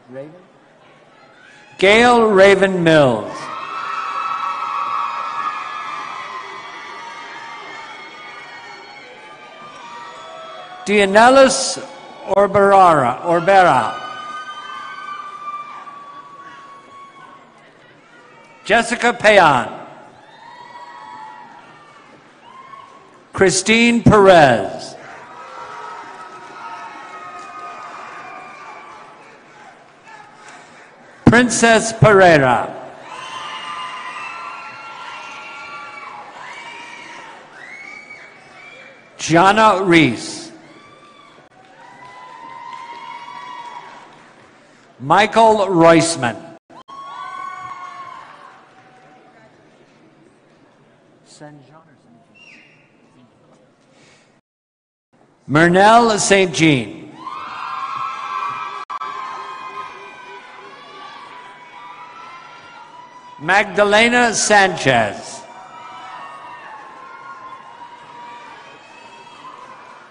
Raven? Gail Raven Mills. Dianelis Orbera. Jessica Payan. Christine Perez. Princess Pereira. Gianna Reese. Michael Roisman. Mernell St. Jean. Magdalena Sanchez.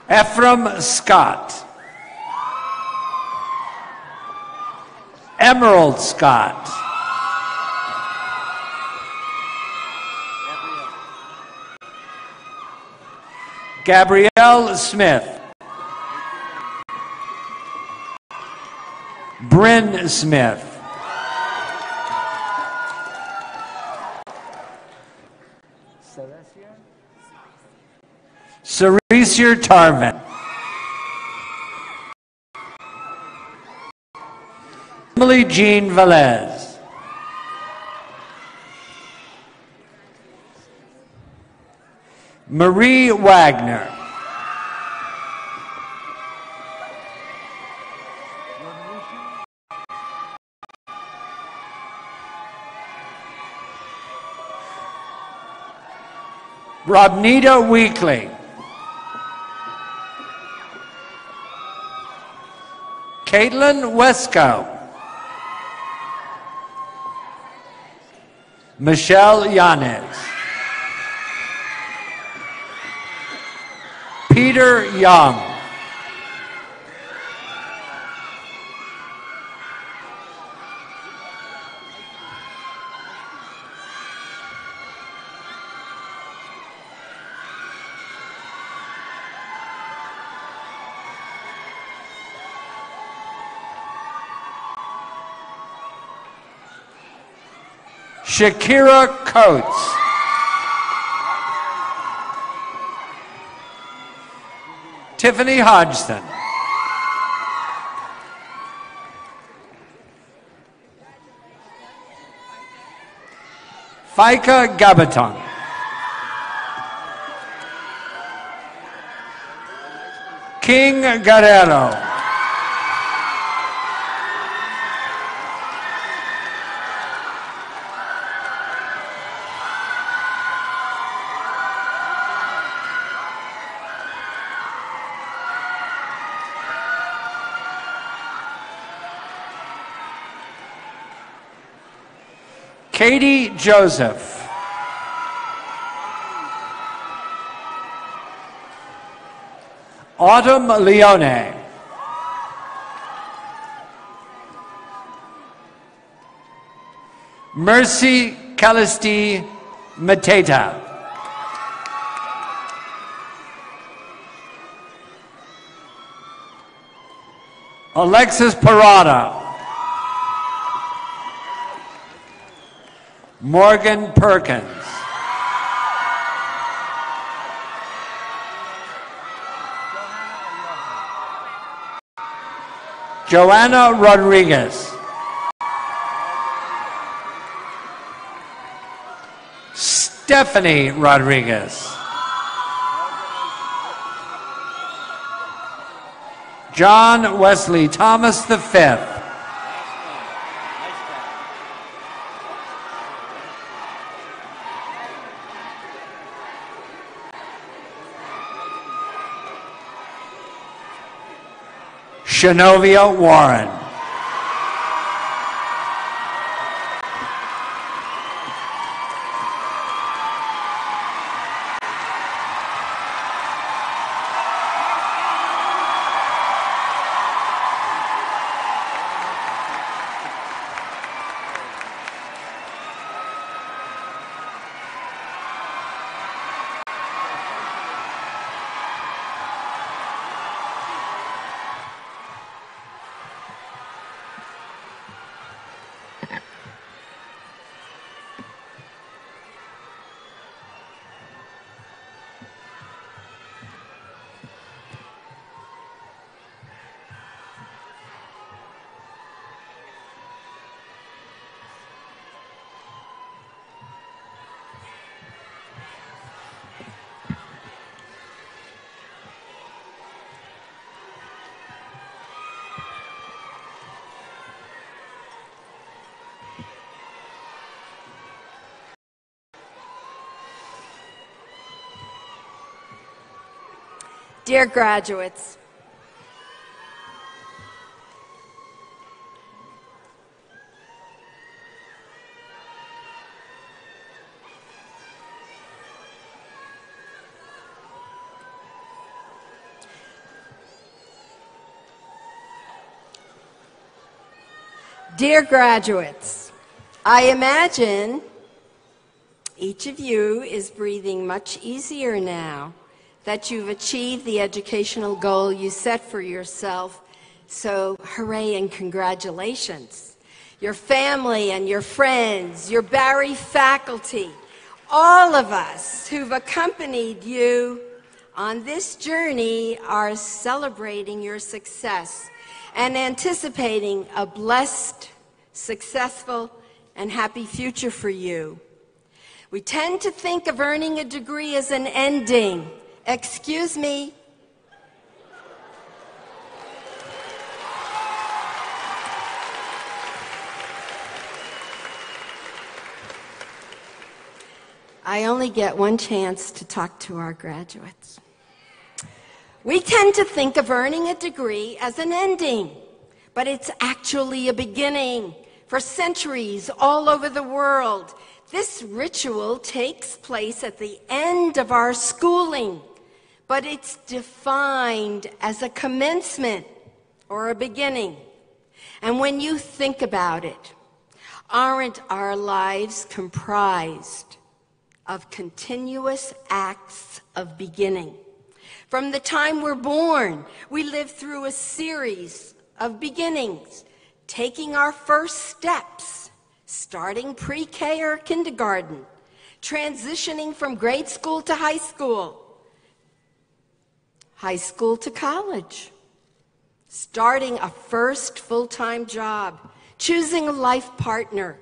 Ephraim Scott. Emerald Scott. Gabrielle Smith. Bryn Smith. Ceresir Tarvin. Emily Jean Velez. Marie Wagner. Robnita Weekly. Caitlin Wesco. Michelle Yanez. Peter Young. Shakira Coates. Tiffany Hodgson. Fika Gabatong. King Guerrero. Katie Joseph. Autumn Leone. Mercy Calisti Mateta. Alexis Parada. Morgan Perkins. Joanna Rodriguez. Stephanie Rodriguez. John Wesley Thomas V. Genovia Warren. Dear graduates, I imagine each of you is breathing much easier now that you've achieved the educational goal you set for yourself. So hooray and congratulations. Your family and your friends, your Barry faculty, all of us who've accompanied you on this journey are celebrating your success and anticipating a blessed, successful, and happy future for you. We tend to think of earning a degree as an ending. Excuse me. I only get one chance to talk to our graduates. We tend to think of earning a degree as an ending, but it's actually a beginning. For centuries all over the world, this ritual takes place at the end of our schooling, but it's defined as a commencement or a beginning. And when you think about it, aren't our lives comprised of continuous acts of beginning? From the time we're born, we live through a series of beginnings, taking our first steps, starting pre-K or kindergarten, transitioning from grade school to high school to college, starting a first full-time job, choosing a life partner.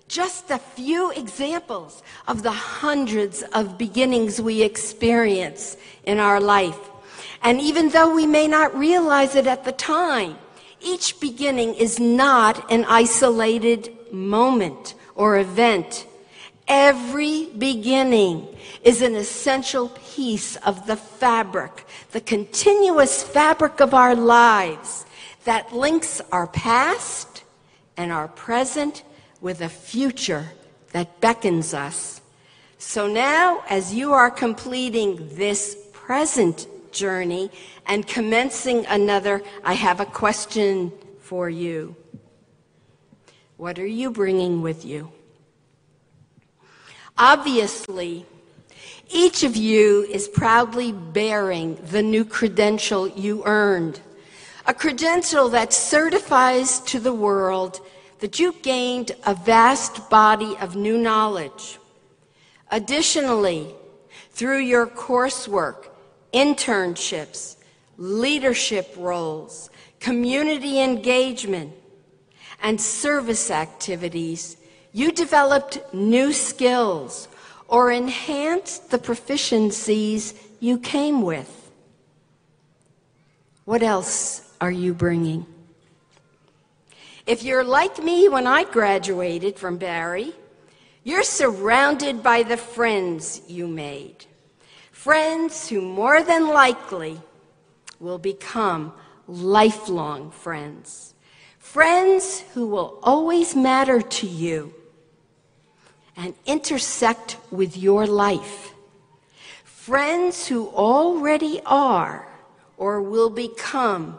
Just a few examples of the hundreds of beginnings we experience in our life. And even though we may not realize it at the time, each beginning is not an isolated moment or event. Every beginning is an essential piece of the fabric, the continuous fabric of our lives that links our past and our present with a future that beckons us. So now, as you are completing this present journey and commencing another, I have a question for you. What are you bringing with you? Obviously, each of you is proudly bearing the new credential you earned, a credential that certifies to the world that you gained a vast body of new knowledge. Additionally, through your coursework, internships, leadership roles, community engagement, and service activities, you developed new skills or enhanced the proficiencies you came with. What else are you bringing? If you're like me when I graduated from Barry, you're surrounded by the friends you made. Friends who more than likely will become lifelong friends. Friends who will always matter to you and intersect with your life. Friends who already are or will become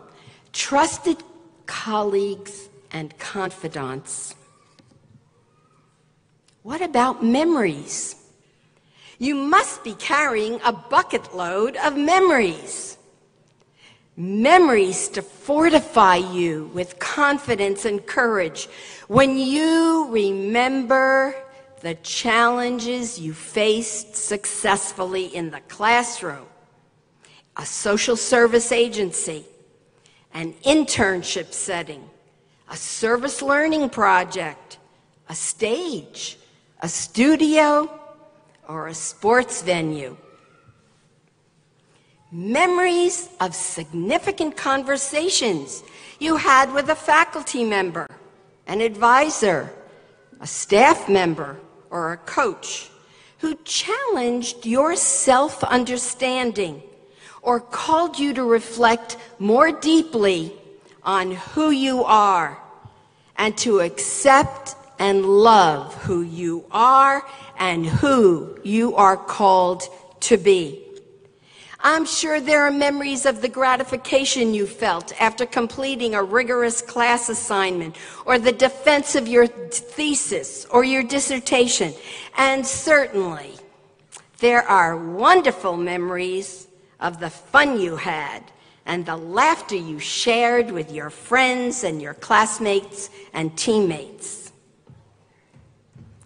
trusted colleagues and confidants. What about memories? You must be carrying a bucket load of memories. Memories to fortify you with confidence and courage when you remember the challenges you faced successfully in the classroom, a social service agency, an internship setting, a service learning project, a stage, a studio, or a sports venue. Memories of significant conversations you had with a faculty member, an advisor, a staff member, or a coach who challenged your self-understanding or called you to reflect more deeply on who you are and to accept and love who you are and who you are called to be. I'm sure there are memories of the gratification you felt after completing a rigorous class assignment or the defense of your thesis or your dissertation. And certainly, there are wonderful memories of the fun you had and the laughter you shared with your friends and your classmates and teammates.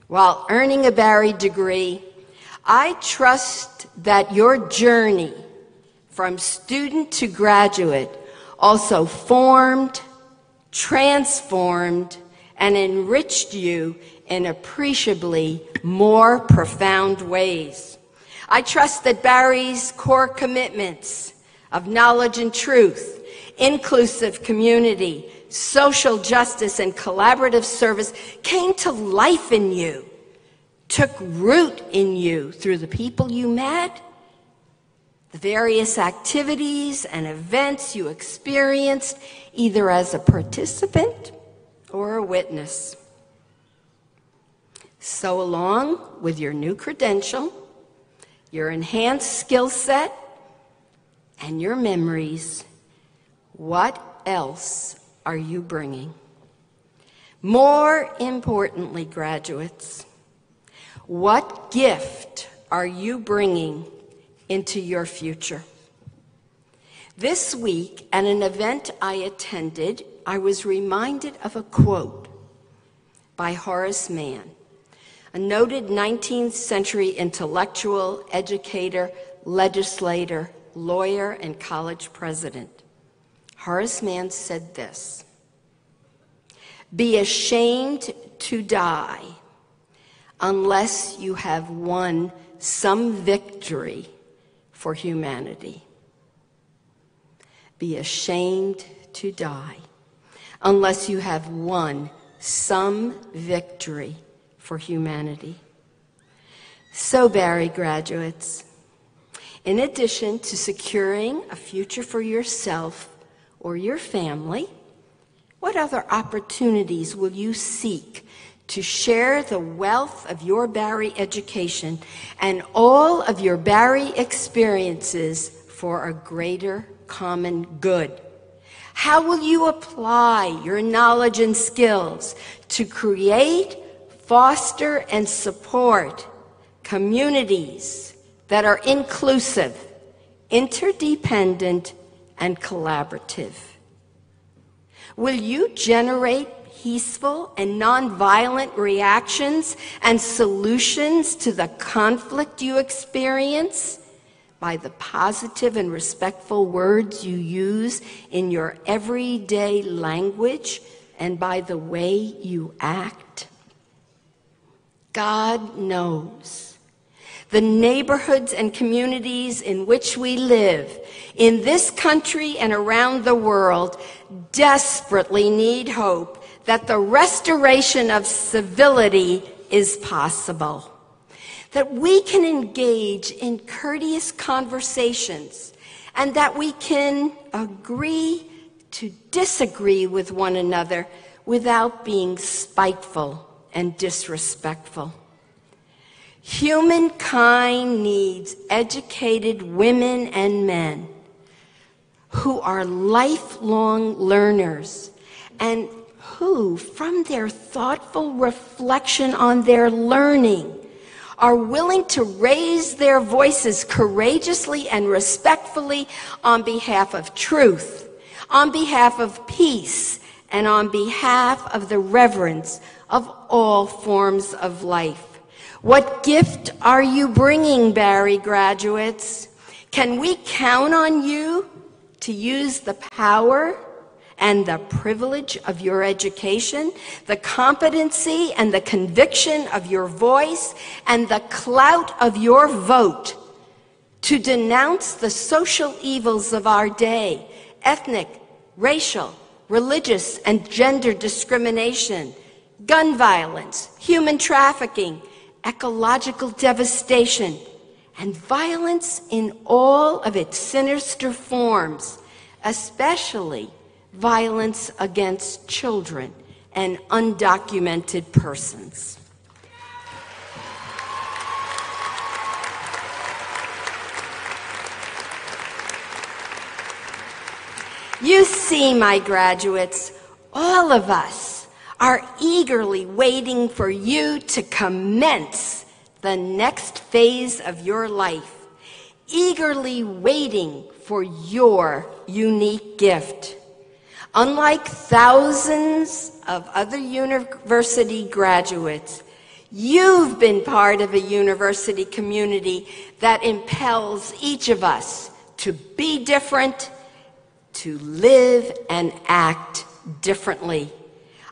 While earning a Barry degree, I trust that your journey from student to graduate also formed, transformed, and enriched you in appreciably more profound ways. I trust that Barry's core commitments of knowledge and truth, inclusive community, social justice, and collaborative service came to life in you, took root in you through the people you met, the various activities and events you experienced, either as a participant or a witness. So along with your new credential, your enhanced skill set, and your memories, what else are you bringing? More importantly, graduates, what gift are you bringing into your future? This week, at an event I attended, I was reminded of a quote by Horace Mann, a noted 19th century intellectual, educator, legislator, lawyer, and college president. Horace Mann said this: "Be ashamed to die unless you have won some victory for humanity." Be ashamed to die unless you have won some victory for humanity. So, Barry graduates, in addition to securing a future for yourself or your family, what other opportunities will you seek to share the wealth of your Barry education and all of your Barry experiences for a greater common good? How will you apply your knowledge and skills to create, foster, and support communities that are inclusive, interdependent, and collaborative? Will you generate peaceful and nonviolent reactions and solutions to the conflict you experience by the positive and respectful words you use in your everyday language and by the way you act? God knows the neighborhoods and communities in which we live in this country and around the world desperately need hope that the restoration of civility is possible, that we can engage in courteous conversations, and that we can agree to disagree with one another without being spiteful and disrespectful. Humankind needs educated women and men who are lifelong learners and who, from their thoughtful reflection on their learning, are willing to raise their voices courageously and respectfully on behalf of truth, on behalf of peace, and on behalf of the reverence of all forms of life. What gift are you bringing, Barry graduates? Can we count on you to use the power and the privilege of your education, the competency and the conviction of your voice, and the clout of your vote to denounce the social evils of our day, ethnic, racial, religious, and gender discrimination, gun violence, human trafficking, ecological devastation, and violence in all of its sinister forms, especially violence against children and undocumented persons. You see, my graduates, all of us are eagerly waiting for you to commence the next phase of your life, eagerly waiting for your unique gift. Unlike thousands of other university graduates, you've been part of a university community that impels each of us to be different, to live and act differently.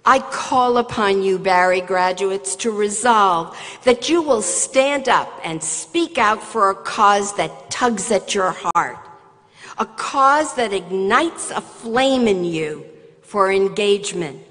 I call upon you, Barry graduates, to resolve that you will stand up and speak out for a cause that tugs at your heart, a cause that ignites a flame in you for engagement.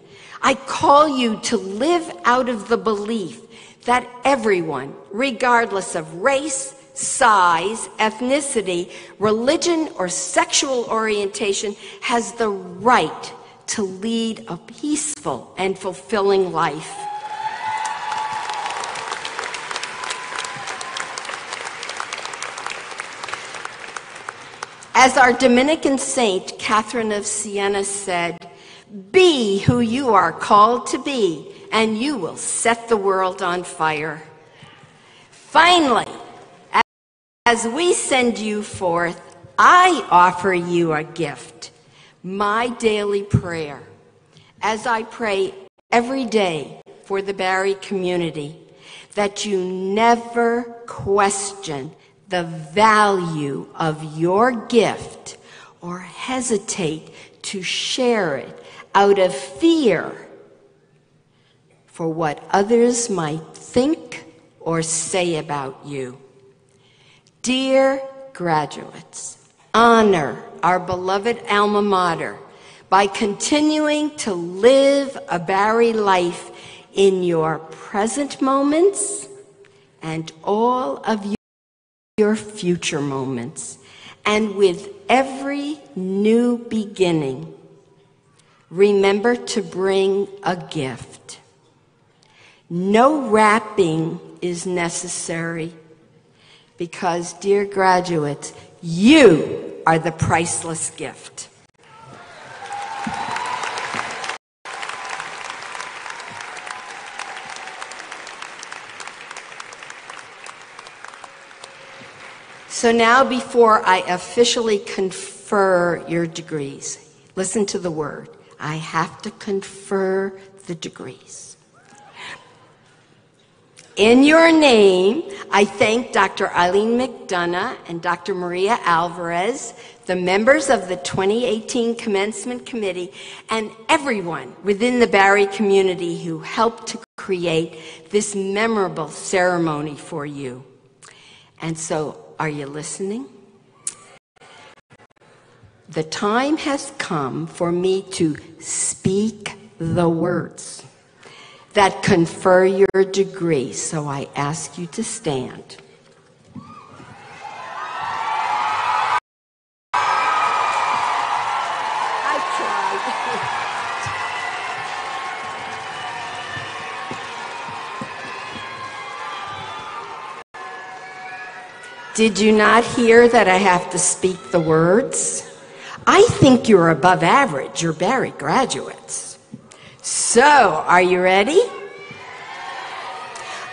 I call you to live out of the belief that everyone, regardless of race, size, ethnicity, religion, or sexual orientation, has the right to lead a peaceful and fulfilling life. As our Dominican saint, Catherine of Siena, said, "Be who you are called to be, and you will set the world on fire." Finally, as we send you forth, I offer you a gift, my daily prayer, as I pray every day for the Barry community, that you never question the value of your gift or hesitate to share it out of fear for what others might think or say about you. Dear graduates, honor our beloved alma mater by continuing to live a Barry life in your present moments and all of your future moments. And with every new beginning, remember to bring a gift. No wrapping is necessary because, dear graduates, you are the priceless gift. So now, before I officially confer your degrees, listen to the word. I have to confer the degrees. In your name, I thank Dr. Eileen McDonough and Dr. Maria Alvarez, the members of the 2018 Commencement Committee, and everyone within the Barry community who helped to create this memorable ceremony for you. And so, are you listening? The time has come for me to speak the words that confer your degree, so I ask you to stand. I tried. Did you not hear that I have to speak the words? I think you're above average. You're Barry graduates. So, are you ready?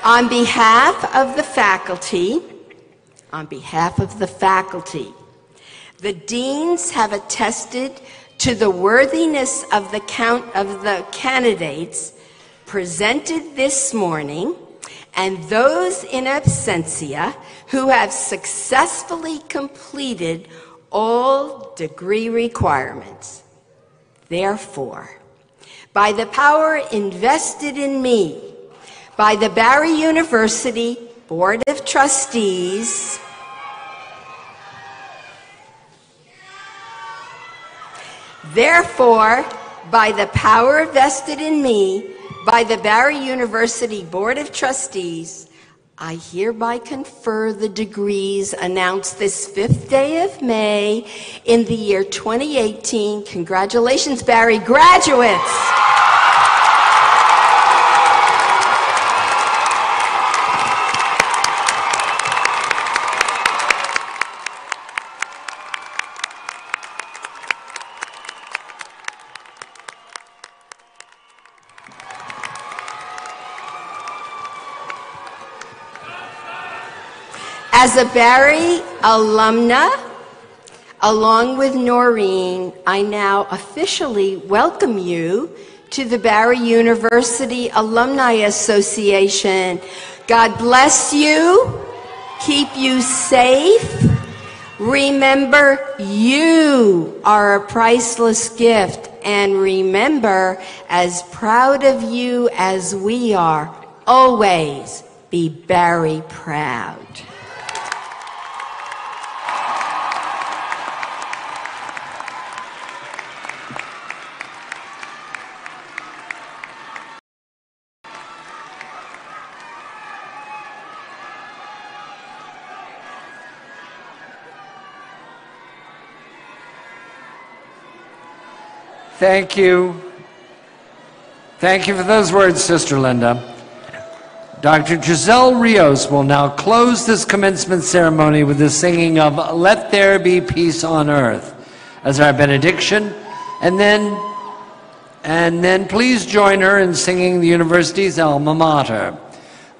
On behalf of the faculty, the deans have attested to the worthiness of the candidates presented this morning and those in absentia who have successfully completed all degree requirements. Therefore, by the power invested in me by the Barry University Board of Trustees, therefore, by the power vested in me by the Barry University Board of Trustees, I hereby confer the degrees announced this 5th day of May in the year 2018. Congratulations, Barry graduates. As a Barry alumna, along with Noreen, I now officially welcome you to the Barry University Alumni Association. God bless you, keep you safe. Remember, you are a priceless gift, and remember, as proud of you as we are, always be Barry proud. Thank you. Thank you for those words, Sister Linda. Dr. Giselle Rios will now close this commencement ceremony with the singing of Let There Be Peace on Earth as our benediction, and then please join her in singing the university's alma mater.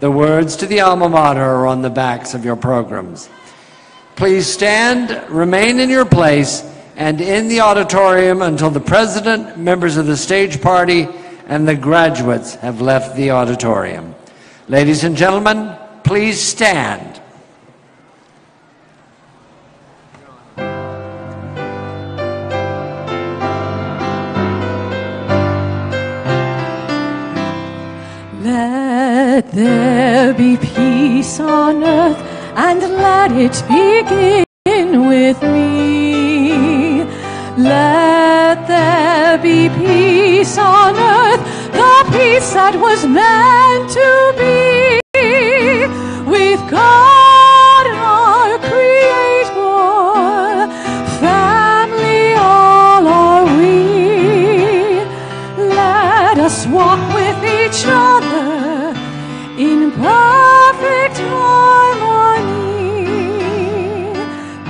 The words to the alma mater are on the backs of your programs. Please stand, remain in your place, and in the auditorium until the president, members of the stage party, and the graduates have left the auditorium. Ladies and gentlemen, please stand. Let there be peace on earth, and let it begin with me. Let there be peace on earth, the peace that was meant to be, with God our Creator, family all are we. Let us walk with each other in perfect harmony.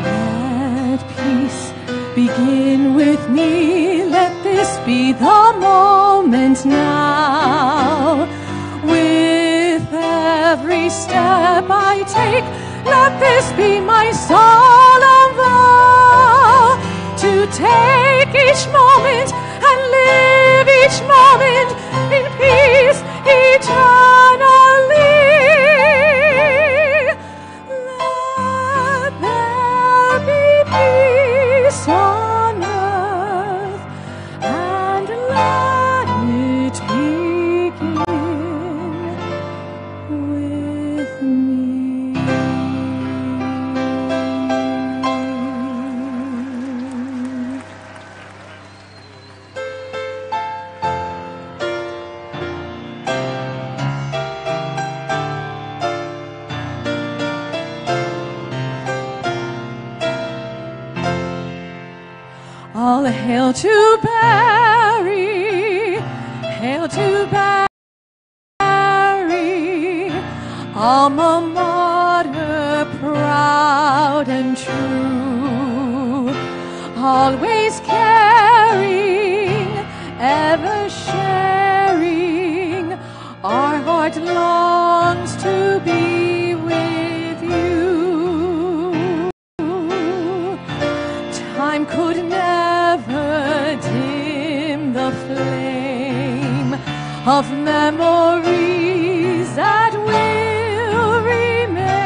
Let peace begin with me, let this be the moment now. With every step I take, let this be my solemn vow, to take each moment and live each moment in peace eternally. Let there be peace on earth, and let it begin with me. All hail to Barry, hail to Barry, alma mater proud and true, always caring, ever sharing, our heart longs to be with you. Time could never dim the flame of memories that will remain.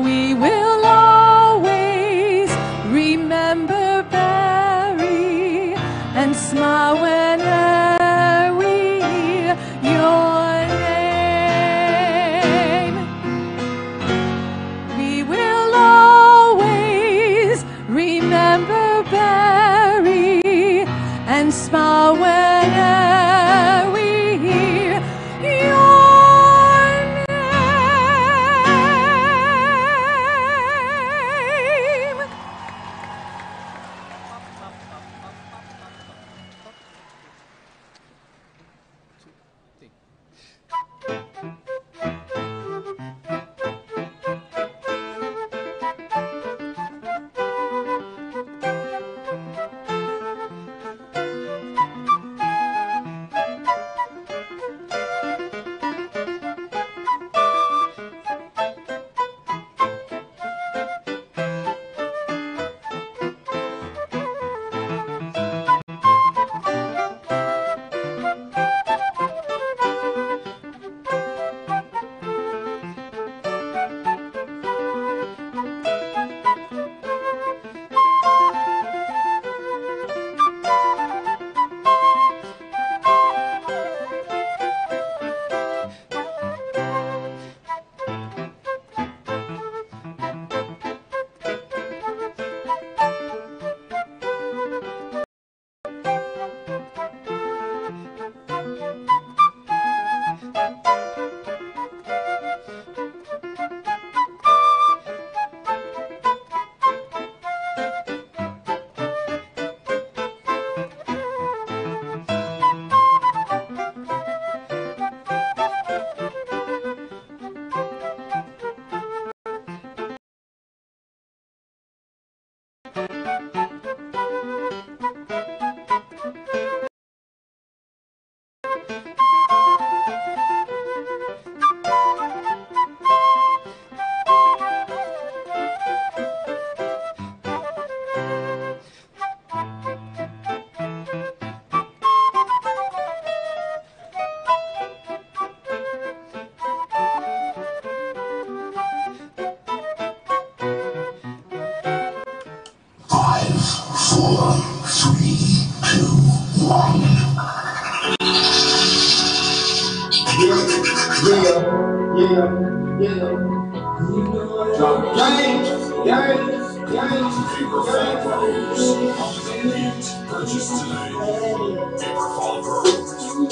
We will always remember Barry and smile whenever we hear your name. We will always remember Barry and smile whenever we hear your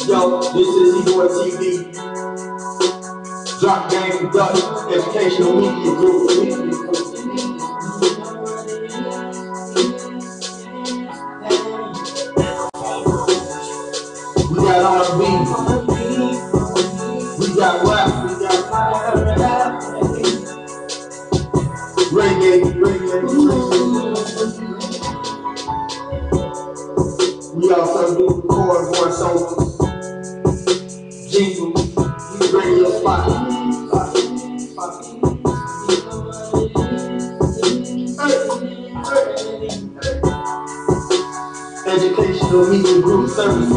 Yo, this is Ybor TV. Drop Game Production, Educational Media Group. We got R&B, we got rap, reggae. We also do record voiceovers, jingles, radio spots. Educational Media Group services.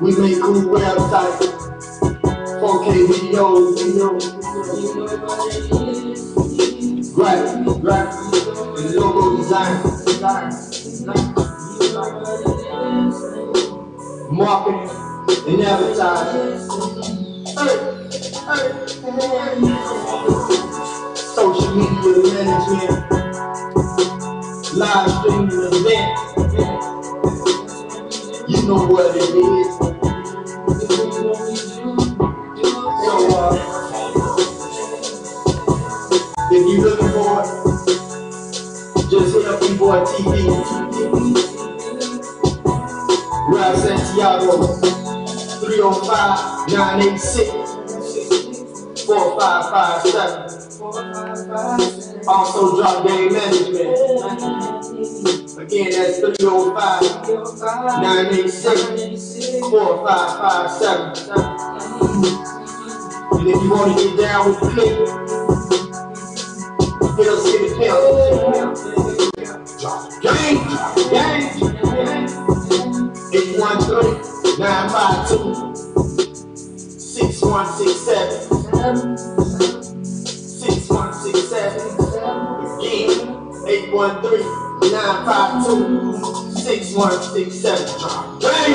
We make cool websites, 4K videos, graphics, and logo design, marketing, and advertising, social media management, live streaming events. You know what it is. So, if you're looking for it, just hit up Ybor TV. Ralph Santiago, 305-986-4557. Also, Drop Game Management. Again, that's 305-986-4557. And if you want to get down with the click, hit us in the count. Gang. 813-952-6167. 6167. Again, 813-952-6167. Gang.